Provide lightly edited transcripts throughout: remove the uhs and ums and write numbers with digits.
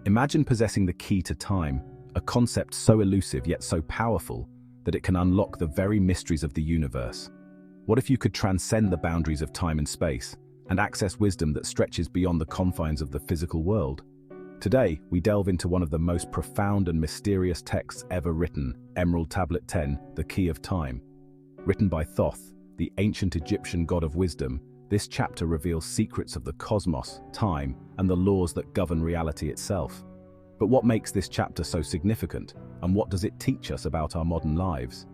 Imagine possessing the key to time, a concept so elusive yet so powerful that it can unlock the very mysteries of the universe. What if you could transcend the boundaries of time and space and access wisdom that stretches beyond the confines of the physical world? Today, we delve into one of the most profound and mysterious texts ever written, Emerald Tablet 10, The Key of Time. Written by Thoth, the ancient Egyptian god of wisdom, this chapter reveals secrets of the cosmos, time, and the laws that govern reality itself. But what makes this chapter so significant, and what does it teach us about our modern lives?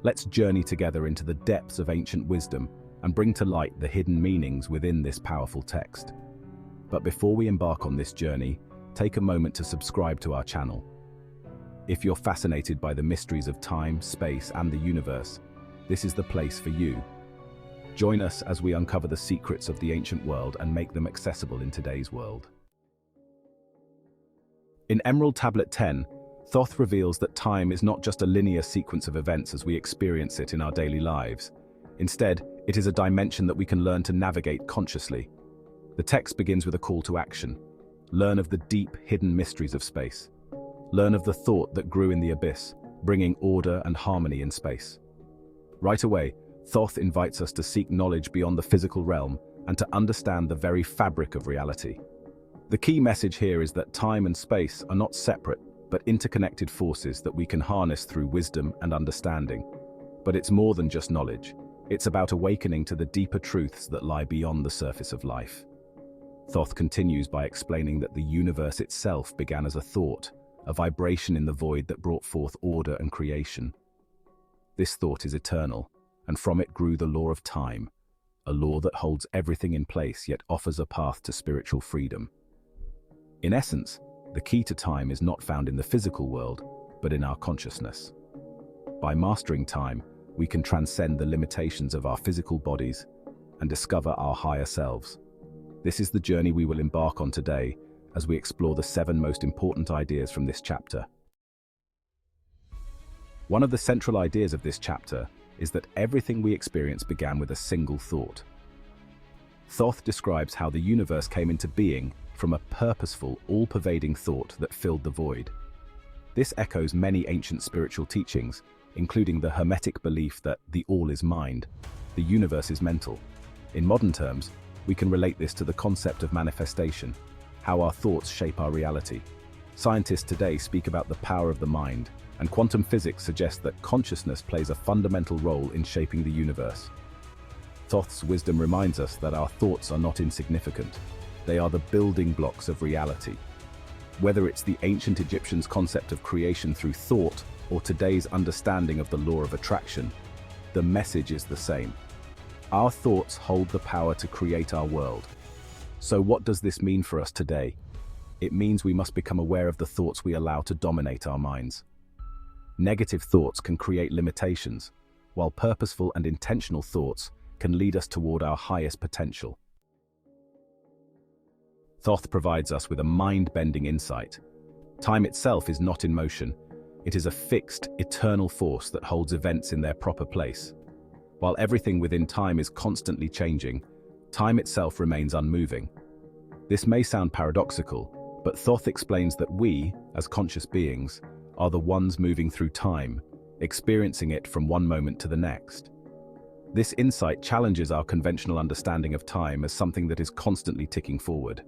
Let's journey together into the depths of ancient wisdom and bring to light the hidden meanings within this powerful text. But before we embark on this journey, take a moment to subscribe to our channel. If you're fascinated by the mysteries of time, space, and the universe, this is the place for you. Join us as we uncover the secrets of the ancient world and make them accessible in today's world. In Emerald Tablet 10, Thoth reveals that time is not just a linear sequence of events as we experience it in our daily lives. Instead, it is a dimension that we can learn to navigate consciously. The text begins with a call to action. Learn of the deep, hidden mysteries of space. Learn of the thought that grew in the abyss, bringing order and harmony in space. Right away, Thoth invites us to seek knowledge beyond the physical realm and to understand the very fabric of reality. The key message here is that time and space are not separate, but interconnected forces that we can harness through wisdom and understanding. But it's more than just knowledge. It's about awakening to the deeper truths that lie beyond the surface of life. Thoth continues by explaining that the universe itself began as a thought, a vibration in the void that brought forth order and creation. This thought is eternal, and from it grew the law of time, a law that holds everything in place yet offers a path to spiritual freedom. In essence, the key to time is not found in the physical world, but in our consciousness. By mastering time, we can transcend the limitations of our physical bodies and discover our higher selves. This is the journey we will embark on today as we explore the 7 most important ideas from this chapter. One of the central ideas of this chapter is that everything we experience began with a single thought. Thoth describes how the universe came into being from a purposeful, all-pervading thought that filled the void. This echoes many ancient spiritual teachings, including the Hermetic belief that the all is mind, the universe is mental. In modern terms, we can relate this to the concept of manifestation, how our thoughts shape our reality. Scientists today speak about the power of the mind, and quantum physics suggests that consciousness plays a fundamental role in shaping the universe. Thoth's wisdom reminds us that our thoughts are not insignificant. They are the building blocks of reality. Whether it's the ancient Egyptians' concept of creation through thought or today's understanding of the law of attraction, the message is the same. Our thoughts hold the power to create our world. So what does this mean for us today? It means we must become aware of the thoughts we allow to dominate our minds. Negative thoughts can create limitations, while purposeful and intentional thoughts can lead us toward our highest potential. Thoth provides us with a mind-bending insight. Time itself is not in motion. It is a fixed, eternal force that holds events in their proper place. While everything within time is constantly changing, time itself remains unmoving. This may sound paradoxical, but Thoth explains that we, as conscious beings, are the ones moving through time, experiencing it from one moment to the next. This insight challenges our conventional understanding of time as something that is constantly ticking forward.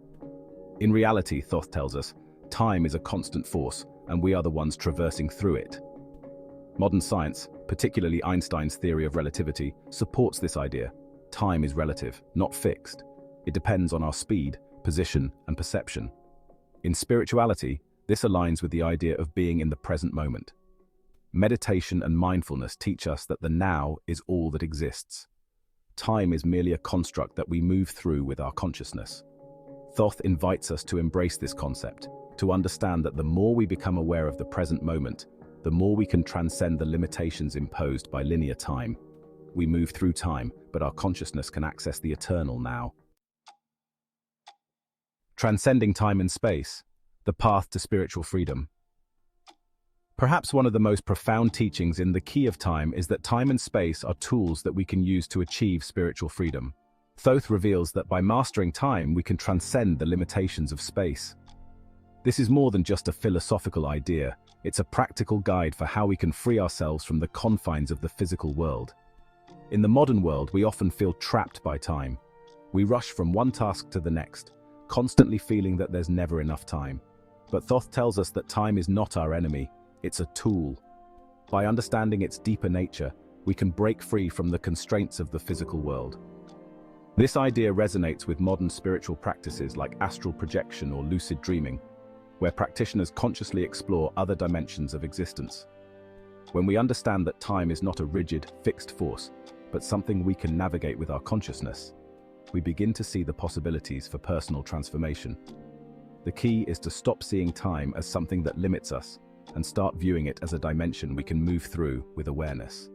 In reality, Thoth tells us, time is a constant force, and we are the ones traversing through it. Modern science, particularly Einstein's theory of relativity, supports this idea. Time is relative, not fixed. It depends on our speed, position, and perception. In spirituality, this aligns with the idea of being in the present moment. Meditation and mindfulness teach us that the now is all that exists. Time is merely a construct that we move through with our consciousness. Thoth invites us to embrace this concept, to understand that the more we become aware of the present moment, the more we can transcend the limitations imposed by linear time. We move through time, but our consciousness can access the eternal now. Transcending time and space, the path to spiritual freedom. Perhaps one of the most profound teachings in The Key of Time is that time and space are tools that we can use to achieve spiritual freedom. Thoth reveals that by mastering time, we can transcend the limitations of space. This is more than just a philosophical idea, it's a practical guide for how we can free ourselves from the confines of the physical world. In the modern world, we often feel trapped by time. We rush from one task to the next, constantly feeling that there's never enough time. But Thoth tells us that time is not our enemy, it's a tool. By understanding its deeper nature, we can break free from the constraints of the physical world. This idea resonates with modern spiritual practices like astral projection or lucid dreaming, where practitioners consciously explore other dimensions of existence. When we understand that time is not a rigid, fixed force, but something we can navigate with our consciousness, we begin to see the possibilities for personal transformation. The key is to stop seeing time as something that limits us and start viewing it as a dimension we can move through with awareness.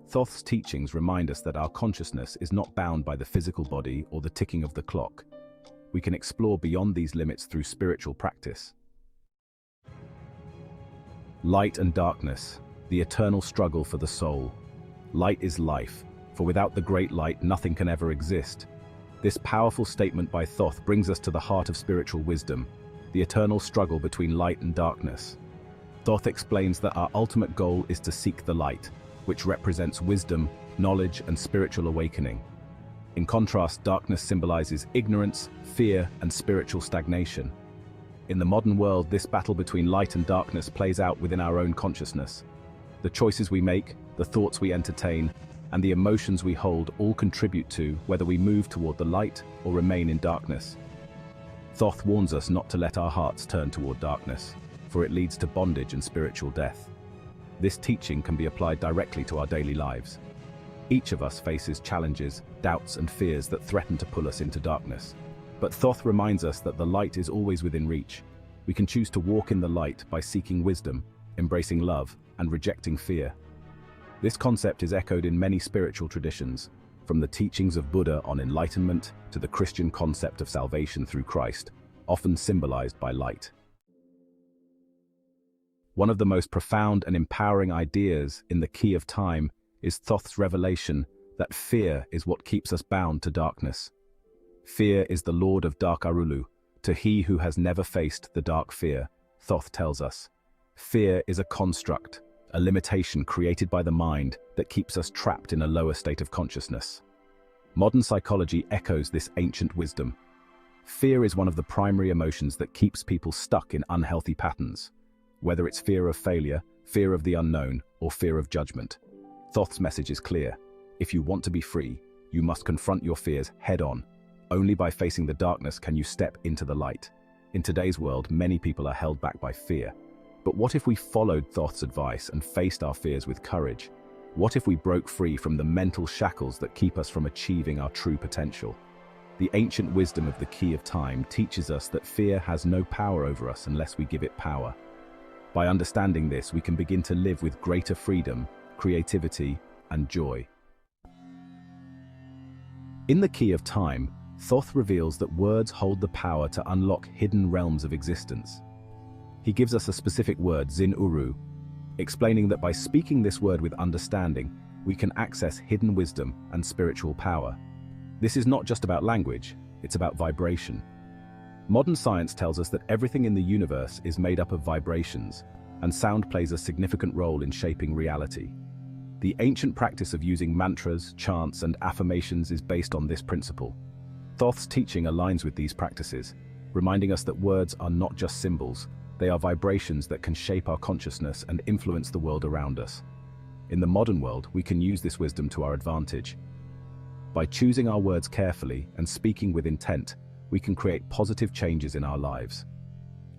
Thoth's teachings remind us that our consciousness is not bound by the physical body or the ticking of the clock. We can explore beyond these limits through spiritual practice. Light and darkness, the eternal struggle for the soul. Light is life, for without the great light nothing can ever exist. This powerful statement by Thoth brings us to the heart of spiritual wisdom, the eternal struggle between light and darkness. Thoth explains that our ultimate goal is to seek the light, which represents wisdom, knowledge, and spiritual awakening. In contrast, darkness symbolizes ignorance, fear, and spiritual stagnation. In the modern world, this battle between light and darkness plays out within our own consciousness. The choices we make, the thoughts we entertain, and the emotions we hold all contribute to whether we move toward the light or remain in darkness. Thoth warns us not to let our hearts turn toward darkness, for it leads to bondage and spiritual death. This teaching can be applied directly to our daily lives. Each of us faces challenges, doubts, and fears that threaten to pull us into darkness. But Thoth reminds us that the light is always within reach. We can choose to walk in the light by seeking wisdom, embracing love, and rejecting fear. This concept is echoed in many spiritual traditions, from the teachings of Buddha on enlightenment to the Christian concept of salvation through Christ, often symbolized by light. One of the most profound and empowering ideas in the Key of Time is Thoth's revelation that fear is what keeps us bound to darkness. Fear is the lord of dark Arulu. To he who has never faced the dark fear, Thoth tells us, fear is a construct, a limitation created by the mind that keeps us trapped in a lower state of consciousness. Modern psychology echoes this ancient wisdom. Fear is one of the primary emotions that keeps people stuck in unhealthy patterns, whether it's fear of failure, fear of the unknown, or fear of judgment. Thoth's message is clear. If you want to be free, you must confront your fears head-on. Only by facing the darkness can you step into the light. In today's world, many people are held back by fear. But what if we followed Thoth's advice and faced our fears with courage? What if we broke free from the mental shackles that keep us from achieving our true potential? The ancient wisdom of the Key of Time teaches us that fear has no power over us unless we give it power. By understanding this, we can begin to live with greater freedom, creativity, and joy. In the Key of Time, Thoth reveals that words hold the power to unlock hidden realms of existence. He gives us a specific word, Zin Uru, explaining that by speaking this word with understanding, we can access hidden wisdom and spiritual power. This is not just about language, it's about vibration. Modern science tells us that everything in the universe is made up of vibrations, and sound plays a significant role in shaping reality. The ancient practice of using mantras, chants, and affirmations is based on this principle. Thoth's teaching aligns with these practices, reminding us that words are not just symbols, they are vibrations that can shape our consciousness and influence the world around us. In the modern world, we can use this wisdom to our advantage. By choosing our words carefully and speaking with intent, we can create positive changes in our lives.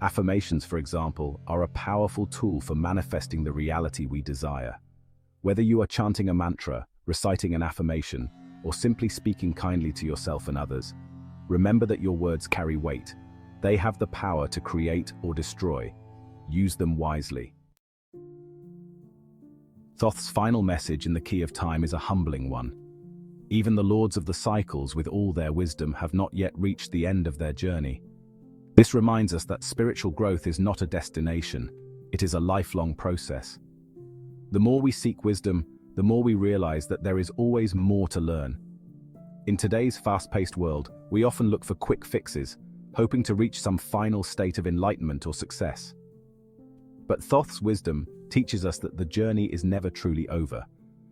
Affirmations, for example, are a powerful tool for manifesting the reality we desire. Whether you are chanting a mantra, reciting an affirmation, or simply speaking kindly to yourself and others, remember that your words carry weight. They have the power to create or destroy. Use them wisely. Thoth's final message in the Key of Time is a humbling one. Even the lords of the cycles, with all their wisdom, have not yet reached the end of their journey. This reminds us that spiritual growth is not a destination, it is a lifelong process. The more we seek wisdom, the more we realize that there is always more to learn. In today's fast-paced world, we often look for quick fixes, hoping to reach some final state of enlightenment or success. But Thoth's wisdom teaches us that the journey is never truly over.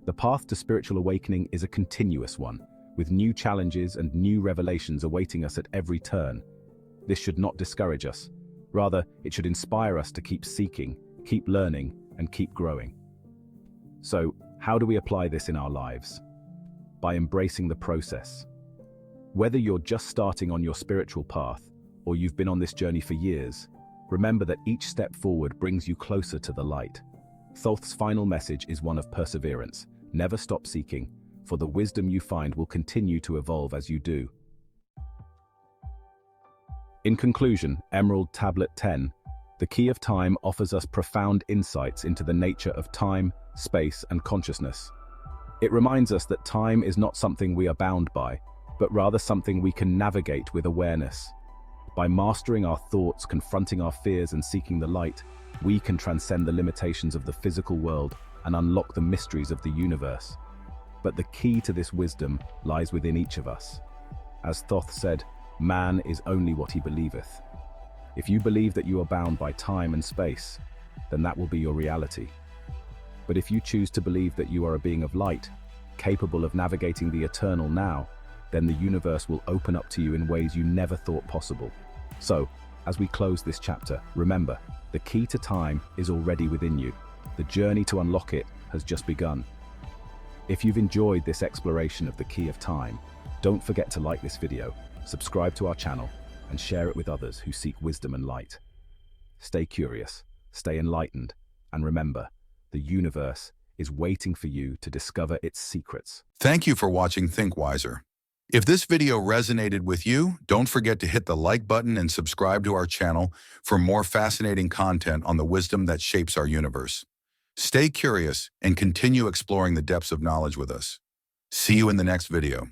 The path to spiritual awakening is a continuous one, with new challenges and new revelations awaiting us at every turn. This should not discourage us. Rather, it should inspire us to keep seeking, keep learning, and keep growing. So, how do we apply this in our lives? By embracing the process. Whether you're just starting on your spiritual path, or you've been on this journey for years, remember that each step forward brings you closer to the light. Thoth's final message is one of perseverance. Never stop seeking, for the wisdom you find will continue to evolve as you do. In conclusion, Emerald Tablet 10, the Key of Time offers us profound insights into the nature of time, space, and consciousness. It reminds us that time is not something we are bound by, but rather something we can navigate with awareness. By mastering our thoughts, confronting our fears, and seeking the light, we can transcend the limitations of the physical world and unlock the mysteries of the universe. But the key to this wisdom lies within each of us. As Thoth said, "Man is only what he believeth." If you believe that you are bound by time and space, then that will be your reality. But if you choose to believe that you are a being of light, capable of navigating the eternal now, then the universe will open up to you in ways you never thought possible. So, as we close this chapter, remember, the key to time is already within you. The journey to unlock it has just begun. If you've enjoyed this exploration of the Key of Time, don't forget to like this video, subscribe to our channel, and share it with others who seek wisdom and light. Stay curious, stay enlightened, and remember, the universe is waiting for you to discover its secrets. Thank you for watching Think Wiser. If this video resonated with you, don't forget to hit the like button and subscribe to our channel for more fascinating content on the wisdom that shapes our universe. Stay curious and continue exploring the depths of knowledge with us. See you in the next video.